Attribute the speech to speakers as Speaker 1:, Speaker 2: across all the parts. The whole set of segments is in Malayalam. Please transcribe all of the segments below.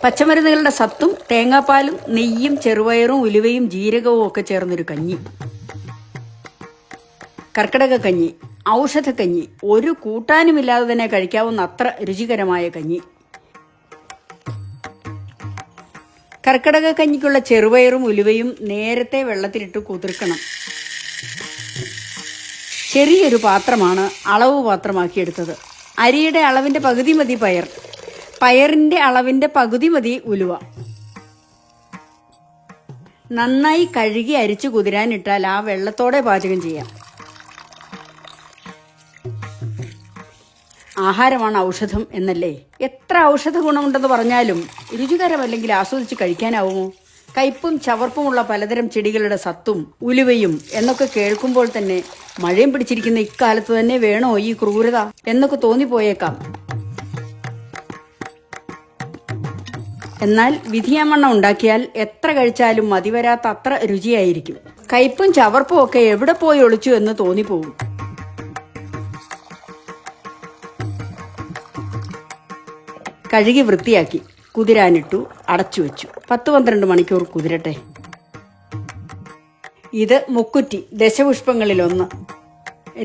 Speaker 1: പച്ചമരുന്നുകളുടെ സത്തും തേങ്ങാപ്പാലും നെയ്യും ചെറുപയറും ഉലുവയും ജീരകവും ഒക്കെ ചേർന്നൊരു കഞ്ഞി. കർക്കിടക കഞ്ഞി, ഔഷധക്കഞ്ഞി, ഒരു കൂട്ടാനുമില്ലാതെ തന്നെ കഴിക്കാവുന്ന അത്ര രുചികരമായ കഞ്ഞി. കർക്കിടക കഞ്ഞിക്കുള്ള ചെറുപയറും ഉലുവയും നേരത്തെ വെള്ളത്തിലിട്ട് കുതിർക്കണം. ചെറിയൊരു പാത്രമാണ് അളവ് പാത്രമാക്കിയെടുത്തത്. അരിയുടെ അളവിന്റെ പകുതി മതി പയർ, പയറിന്റെ അളവിന്റെ പകുതി മതി ഉലുവ. നന്നായി കഴുകി അരിച്ചു കുതിരാനിട്ടാൽ ആ വെള്ളത്തോടെ പാചകം ചെയ്യാം. ആഹാരമാണ് ഔഷധം എന്നല്ലേ? എത്ര ഔഷധ ഗുണമുണ്ടെന്ന് പറഞ്ഞാലും രുചികരമല്ലെങ്കിൽ ആസ്വദിച്ച് കഴിക്കാനാവുമോ? കയ്പും ചവർപ്പുമുള്ള പലതരം ചെടികളുടെ സത്തും ഉലുവയും എന്നൊക്കെ കേൾക്കുമ്പോൾ തന്നെ മഴയും പിടിച്ചിരിക്കുന്ന ഇക്കാലത്ത് തന്നെ വേണോ ഈ ക്രൂരത എന്നൊക്കെ തോന്നിപ്പോയേക്കാം. എന്നാൽ വിധിയാമണ്ണം ഉണ്ടാക്കിയാൽ എത്ര കഴിച്ചാലും മതിവരാത്ത അത്ര രുചിയായിരിക്കും. കയ്പും ചവർപ്പും ഒക്കെ എവിടെ പോയി ഒളിച്ചു എന്ന് തോന്നിപ്പോവും. കഴുകി വൃത്തിയാക്കി കുതിരാനിട്ടു, അടച്ചുവെച്ചു. 10-12 മണിക്കൂർ കുതിരട്ടെ. ഇത് മുക്കുറ്റി, ദശപുഷ്പങ്ങളിലൊന്ന്.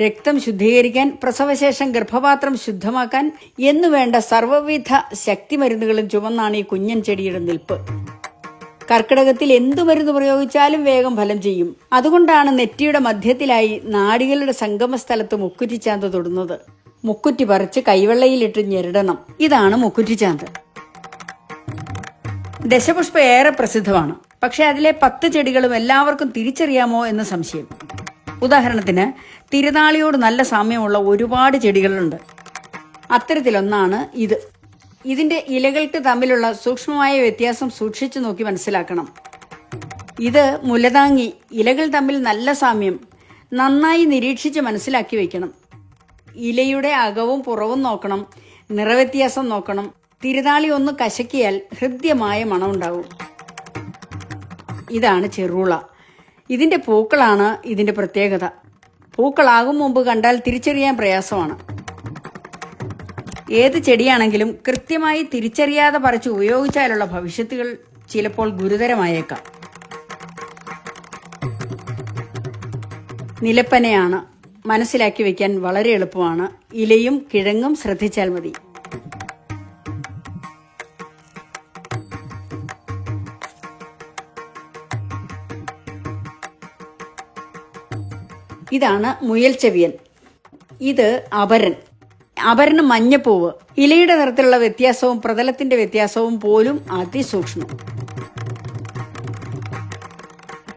Speaker 1: രക്തം ശുദ്ധീകരിക്കാൻ, പ്രസവശേഷം ഗർഭപാത്രം ശുദ്ധമാക്കാൻ എന്നുവേണ്ട സർവ്വവിധ ശക്തിമരുന്നുകളും ചുമന്നാണ് ഈ കുഞ്ഞൻ ചെടിയുടെ നിൽപ്പ്. കർക്കിടകത്തിൽ എന്തു മരുന്ന് പ്രയോഗിച്ചാലും വേഗം ഫലം ചെയ്യും. അതുകൊണ്ടാണ് നെറ്റിയുടെ മധ്യത്തിലായി നാഡികളുടെ സംഗമസ്ഥലത്ത് മുക്കുറ്റിച്ചാന്ത് തൊടുന്നത്. മുക്കുറ്റി പറിച്ച് കൈവെള്ളയിലിട്ട് ഞെരടണം. ഇതാണ് മുക്കുറ്റിച്ചാന്ത്. ദശപുഷ്പം ഏറെ പ്രസിദ്ധമാണ്. പക്ഷെ അതിലെ 10 ചെടികളും എല്ലാവർക്കും തിരിച്ചറിയാമോ എന്ന് സംശയം. ഉദാഹരണത്തിന് തിരുനാളിയോട് നല്ല സാമ്യമുള്ള ഒരുപാട് ചെടികളുണ്ട്. അത്തരത്തിലൊന്നാണ് ഇത്. ഇതിന്റെ ഇലകൾക്ക് തമ്മിലുള്ള സൂക്ഷ്മമായ വ്യത്യാസം സൂക്ഷിച്ചു നോക്കി മനസ്സിലാക്കണം. ഇത് മുലതാങ്ങി. ഇലകൾ തമ്മിൽ നല്ല സാമ്യം. നന്നായി നിരീക്ഷിച്ച് മനസ്സിലാക്കി വയ്ക്കണം. ഇലയുടെ അകവും പുറവും നോക്കണം. നിറവ്യത്യാസം നോക്കണം. തിരുനാളി ഒന്ന് കശക്കിയാൽ ഹൃദ്യമായ മണമുണ്ടാവും. ഇതാണ് ചെറുള. ഇതിന്റെ പൂക്കളാണ് ഇതിന്റെ പ്രത്യേകത. പൂക്കളാകും മുമ്പ് കണ്ടാൽ തിരിച്ചറിയാൻ പ്രയാസമാണ്. ഏത് ചെടിയാണെങ്കിലും കൃത്യമായി തിരിച്ചറിയാതെ പറിച്ച് ഉപയോഗിച്ചാലുള്ള ഭവിഷ്യത്തുകൾ ചിലപ്പോൾ ഗുരുതരമായേക്കാം. നിലപ്പനയാണ്. മനസ്സിലാക്കി വെക്കാൻ വളരെ എളുപ്പമാണ്. ഇലയും കിഴങ്ങും ശ്രദ്ധിച്ചാൽ മതി. ഇതാണ് മുയൽ ചെവിയൻ. ഇത് അപരൻ. അപരന് മഞ്ഞപ്പൂവ്. ഇലയുടെ നിറത്തിലുള്ള വ്യത്യാസവും പ്രതലത്തിന്റെ വ്യത്യാസവും പോലും അതിസൂക്ഷ്മം.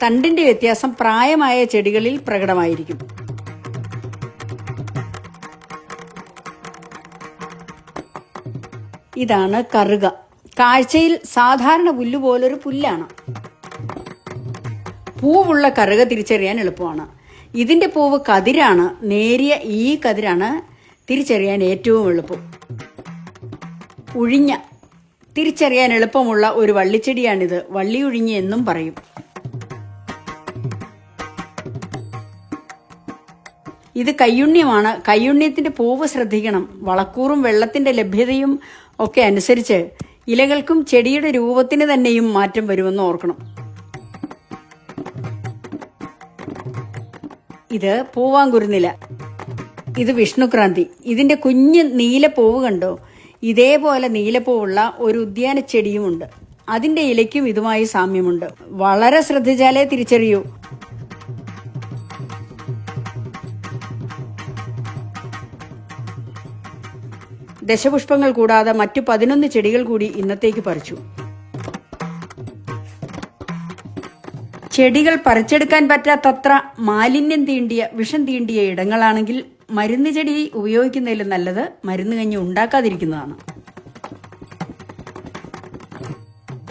Speaker 1: തണ്ടിന്റെ വ്യത്യാസം പ്രായമായ ചെടികളിൽ പ്രകടമായിരിക്കും. ഇതാണ് കറുക. കാഴ്ചയിൽ സാധാരണ പുല്ല് പോലൊരു പുല്ലാണ്. പൂവുള്ള കറുക തിരിച്ചറിയാൻ എളുപ്പമാണ്. ഇതിന്റെ പൂവ് കതിരാണ്. നേരിയ ഈ കതിരാണ് തിരിച്ചറിയാൻ ഏറ്റവും എളുപ്പം. ഉഴിഞ്ഞ. തിരിച്ചറിയാൻ എളുപ്പമുള്ള ഒരു വള്ളിച്ചെടിയാണിത്. വള്ളിയുഴിഞ്ഞി എന്നും പറയും. ഇത് കയ്യുണ്യമാണ്. കയ്യുണ്യത്തിന്റെ പൂവ് ശ്രദ്ധിക്കണം. വളക്കൂറും വെള്ളത്തിന്റെ ലഭ്യതയും ഒക്കെ അനുസരിച്ച് ഇലകൾക്കും ചെടിയുടെ രൂപത്തിന് തന്നെയും മാറ്റം വരുമെന്ന് ഓർക്കണം. ഇത് പൂവാങ്കുരുന്നില. ഇത് വിഷ്ണുക്രാന്തി. ഇതിന്റെ കുഞ്ഞ് നീലപ്പൂവ് കണ്ടോ? ഇതേപോലെ നീലപ്പൂവുള്ള ഒരു ഉദ്യാന ചെടിയുമുണ്ട്. അതിന്റെ ഇലയ്ക്കും ഇതുമായി സാമ്യമുണ്ട്. വളരെ ശ്രദ്ധിച്ചാലേ തിരിച്ചറിയൂ. ദശപുഷ്പങ്ങൾ കൂടാതെ മറ്റു 11 ചെടികൾ കൂടി ഇന്നത്തേക്ക് പറിച്ചു. ചെടികൾ പറിച്ചെടുക്കാൻ പറ്റാത്തത്ര മാലിന്യം തീണ്ടിയ, വിഷം തീണ്ടിയ ഇടങ്ങളാണെങ്കിൽ മരുന്ന് ചെടി ഉപയോഗിക്കുന്നതിലും നല്ലത് മരുന്ന് കഞ്ഞി ഉണ്ടാക്കാതിരിക്കുന്നതാണ്.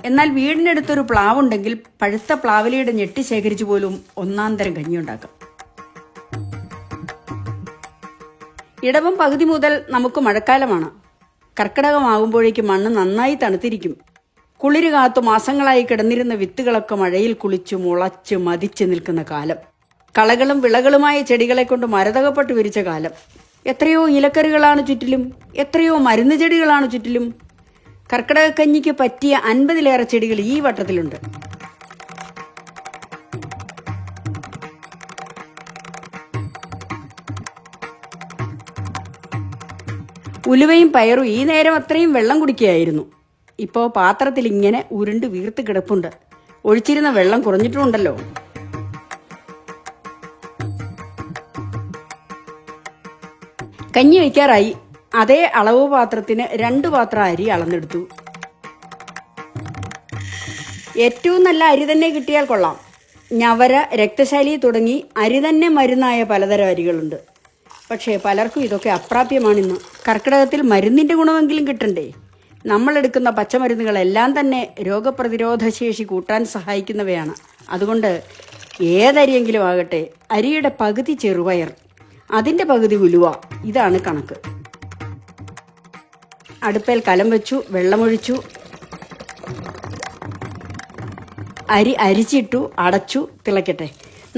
Speaker 1: എന്നാൽ വീടിനടുത്തൊരു പ്ലാവുണ്ടെങ്കിൽ പഴുത്ത പ്ലാവിലയുടെ ഞെട്ടി ശേഖരിച്ചു പോലും ഒന്നാന്തരം കഞ്ഞി ഉണ്ടാക്കാം. ഇടവം പകുതി മുതൽ നമുക്ക് മഴക്കാലമാണ്. കർക്കിടകമാകുമ്പോഴേക്ക് മണ്ണ് നന്നായി തണുത്തിരിക്കും. കുളിര് കാത്തു മാസങ്ങളായി കിടന്നിരുന്ന വിത്തുകളൊക്കെ മഴയിൽ കുളിച്ചു മുളച്ച് മതിച്ചു നിൽക്കുന്ന കാലം. കളകളും വിളകളുമായ ചെടികളെ കൊണ്ട് മരതകപ്പെട്ട് വിരിച്ച കാലം. എത്രയോ ഇലക്കറികളാണ് ചുറ്റിലും. എത്രയോ മരുന്ന് ചെടികളാണ് ചുറ്റിലും. കർക്കിടകക്കഞ്ഞിക്ക് പറ്റിയ 50-ലേറെ ചെടികൾ ഈ വട്ടത്തിലുണ്ട്. ഉലുവയും പയറും ഈ നേരം അത്രയും വെള്ളം കുടിക്കുകയായിരുന്നു. ഇപ്പോൾ പാത്രത്തിൽ ഇങ്ങനെ ഉരുണ്ട് വീർത്ത് കിടപ്പുണ്ട്. ഒഴിച്ചിരുന്ന വെള്ളം കുറഞ്ഞിട്ടുണ്ടല്ലോ. കഞ്ഞി വയ്ക്കാറായി. അതേ അളവ് പാത്രത്തിന് 2 പാത്രം അരി അളന്നെടുത്തു. ഏറ്റവും നല്ല അരി തന്നെ കിട്ടിയാൽ കൊള്ളാം. ഞവര, രക്തശാലി തുടങ്ങി അരി തന്നെ മരുന്നായ പലതരം അരികളുണ്ട്. പക്ഷേ പലർക്കും ഇതൊക്കെ അപ്രാപ്യമാണിന്ന്. കർക്കിടകത്തിൽ മരുന്നിൻ്റെ ഗുണമെങ്കിലും കിട്ടണ്ടേ? നമ്മളെടുക്കുന്ന പച്ചമരുന്നുകളെല്ലാം തന്നെ രോഗപ്രതിരോധ ശേഷി കൂട്ടാൻ സഹായിക്കുന്നവയാണ്. അതുകൊണ്ട് ഏതരിയെങ്കിലും ആകട്ടെ, അരിയുടെ പകുതി ചെറുപയർ, അതിൻ്റെ പകുതി ഉലുവ, ഇതാണ് കണക്ക്. അടുപ്പേൽ കലം വെച്ചു, വെള്ളമൊഴിച്ചു, അരി അരിച്ചിട്ടു, അടച്ചു, തിളയ്ക്കട്ടെ.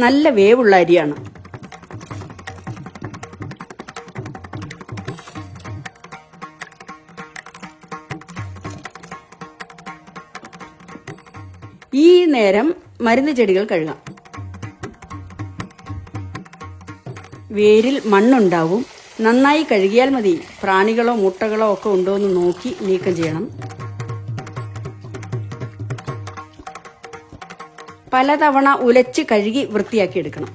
Speaker 1: നല്ല വേവുള്ള അരിയാണ്. ഈ നേരം മരുന്ന് ചെടികൾ കഴുകാം. വേരിൽ മണ്ണുണ്ടാവും. നന്നായി കഴുകിയാൽ മതി. പ്രാണികളോ മുട്ടകളോ ഒക്കെ ഉണ്ടോ എന്ന് നോക്കി നീക്കം ചെയ്യണം. പലതവണ ഉലച്ച് കഴുകി വൃത്തിയാക്കി എടുക്കണം.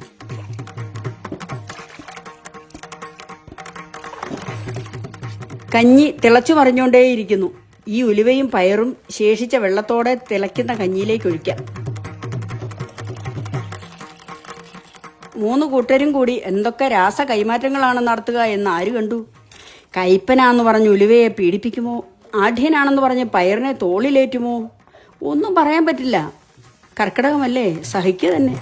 Speaker 1: കഞ്ഞി തിളച്ചു മറിഞ്ഞുകൊണ്ടേയിരിക്കുന്നു. ഈ ഉലുവയും പയറും ശേഷിച്ച വെള്ളത്തോടെ തിളയ്ക്കുന്ന കഞ്ഞിയിലേക്ക് ഒഴിക്കാം. 3 കൂട്ടരും കൂടി എന്തൊക്കെ രാസ കൈമാറ്റങ്ങളാണ് നടത്തുക എന്ന് ആര് കണ്ടു? കയ്പ്പനാന്ന് പറഞ്ഞ് ഉലുവയെ പീഡിപ്പിക്കുമോ? ആഢ്യനാണെന്ന് പറഞ്ഞ് പയറിനെ തോളിലേറ്റുമോ? ഒന്നും പറയാൻ പറ്റില്ല. കർക്കിടകമല്ലേ, സഹിക്കുക തന്നെ.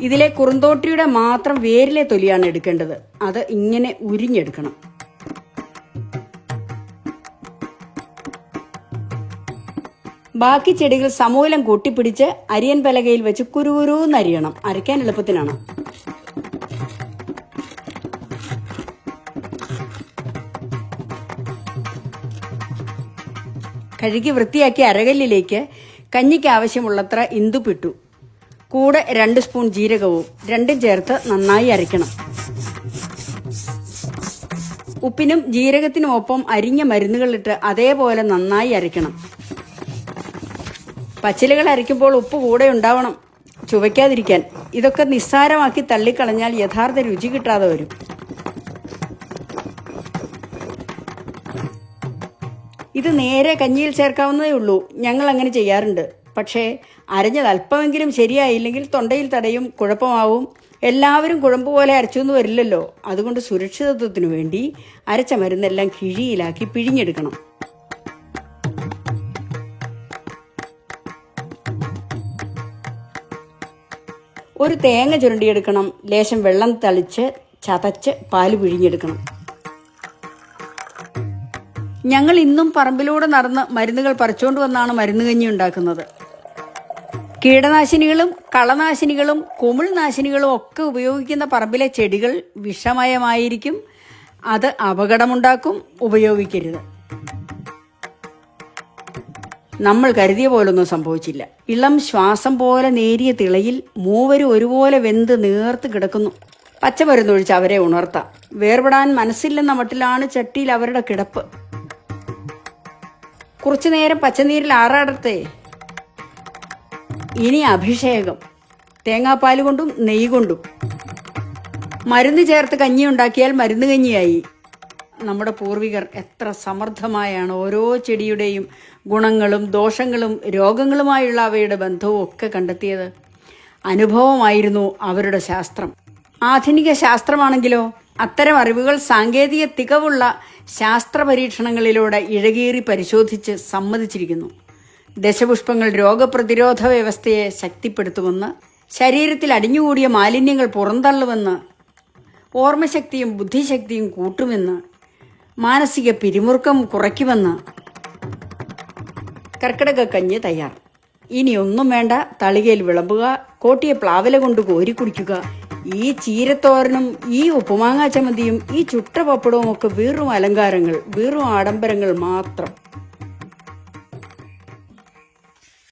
Speaker 1: ഇതിലെ കുറുന്തോട്ടിയുടെ മാത്രം വേരിലെ തൊലിയാണ് എടുക്കേണ്ടത്. അത് ഇങ്ങനെ ഉരിഞ്ഞെടുക്കണം. ബാക്കി ചെടികൾ സമൂലം കൂട്ടിപ്പിടിച്ച് അരിയൻ പലകയിൽ വെച്ച് കുരുകുരൂന്നരിയണം. അരയ്ക്കാൻ എളുപ്പത്തിനാണ്. കഴുകി വൃത്തിയാക്കി അരകല്ലിലേക്ക് കഞ്ഞിക്ക് ആവശ്യമുള്ളത്ര ഇന്ദുപ്പിട്ടു. കൂടെ 2 സ്പൂൺ ജീരകവും രണ്ടും ചേർത്ത് നന്നായി അരയ്ക്കണം. ഉപ്പിനും ജീരകത്തിനും ഒപ്പം അരിഞ്ഞ മരുന്നുകളിട്ട് അതേപോലെ നന്നായി അരയ്ക്കണം. പച്ചിലകൾ അരയ്ക്കുമ്പോൾ ഉപ്പ് കൂടെ ഉണ്ടാവണം, ചുവയ്ക്കാതിരിക്കാൻ. ഇതൊക്കെ നിസ്സാരമാക്കി തള്ളിക്കളഞ്ഞാൽ യഥാർത്ഥ രുചി കിട്ടാതെ വരും. ഇത് നേരെ കഞ്ഞിയിൽ ചേർക്കാവുന്നതേ ഉള്ളൂ. ഞങ്ങൾ അങ്ങനെ ചെയ്യാറുണ്ട്. പക്ഷേ അരഞ്ഞത് അല്പമെങ്കിലും ശരിയായില്ലെങ്കിൽ തൊണ്ടയിൽ തടയും, കുഴപ്പമാവും. എല്ലാവരും കുഴമ്പ് പോലെ അരച്ചൊന്നും വരില്ലല്ലോ. അതുകൊണ്ട് സുരക്ഷിതത്വത്തിനു വേണ്ടി അരച്ച മരുന്നെല്ലാം കിഴിയിലാക്കി പിഴിഞ്ഞെടുക്കണം. ഒരു തേങ്ങ ചുരണ്ടിയെടുക്കണം. ലേശം വെള്ളം തളിച്ച് ചതച്ച് പാല് പിഴിഞ്ഞെടുക്കണം. ഞങ്ങൾ ഇന്നും പറമ്പിലൂടെ നടന്ന് മരുന്നുകൾ പറിച്ചുകൊണ്ട് വന്നാണ് മരുന്ന് കഞ്ഞി ഉണ്ടാക്കുന്നത്. കീടനാശിനികളും കളനാശിനികളും കുമിൾനാശിനികളും ഒക്കെ ഉപയോഗിക്കുന്ന പറമ്പിലെ ചെടികൾ വിഷമയമായിരിക്കും. അത് അപകടമുണ്ടാക്കും. ഉപയോഗിക്കരുത്. നമ്മൾ കരുതിയ പോലൊന്നും സംഭവിച്ചില്ല. ഇളം ശ്വാസം പോലെ നേരിയ തിളയിൽ മൂവരും ഒരുപോലെ വെന്ത് നേർത്ത് കിടക്കുന്നു. പച്ചമരുന്നൊഴിച്ച് അവരെ ഉണർത്താം. വേർപെടാൻ മനസ്സില്ലെന്ന മട്ടിലാണ് ചട്ടിയിൽ അവരുടെ കിടപ്പ്. കുറച്ചു നേരം പച്ചനീരിൽ ആറാടത്തെ. ഇനി അഭിഷേകം. തേങ്ങാപ്പാൽ കൊണ്ടും നെയ്യ് കൊണ്ടും മരുന്ന് ചേർത്ത് കഞ്ഞി ഉണ്ടാക്കിയാൽ മരുന്ന് കഞ്ഞിയായി. നമ്മുടെ പൂർവികർ എത്ര സമർത്ഥമായാണ് ഓരോ ചെടിയുടെയും ഗുണങ്ങളും ദോഷങ്ങളും രോഗങ്ങളുമായുള്ള അവയുടെ ബന്ധവും ഒക്കെ കണ്ടെത്തിയത്. അനുഭവമായിരുന്നു അവരുടെ ശാസ്ത്രം. ആധുനിക ശാസ്ത്രമാണെങ്കിലോ അത്തരം അറിവുകൾ സാങ്കേതിക തികവുള്ള ശാസ്ത്ര പരീക്ഷണങ്ങളിലൂടെ ഇഴകീറി പരിശോധിച്ച് സമ്മതിച്ചിരിക്കുന്നു. ദശപുഷ്പങ്ങൾ രോഗപ്രതിരോധ വ്യവസ്ഥയെ ശക്തിപ്പെടുത്തുമെന്ന്, ശരീരത്തിൽ അടിഞ്ഞുകൂടിയ മാലിന്യങ്ങൾ പുറന്തള്ളുമെന്ന്, ഓർമ്മശക്തിയും ബുദ്ധിശക്തിയും കൂട്ടുമെന്ന്, മാനസിക പിരിമുറുക്കം കുറയ്ക്കുമെന്ന്. കർക്കിടക കഞ്ഞി തയ്യാർ. ഇനി ഒന്നും വേണ്ട, തളികയിൽ വിളമ്പുക, കോട്ടിയെ പ്ലാവില കൊണ്ട് കോരി കുടിക്കുക. ഈ ചീരത്തോരനും ഈ ഉപ്പുമാങ്ങാ ചമ്മന്തിയും ഈ ചുട്ട പപ്പടവും ഒക്കെ വെറും അലങ്കാരങ്ങൾ, വെറും ആഡംബരങ്ങൾ മാത്രം.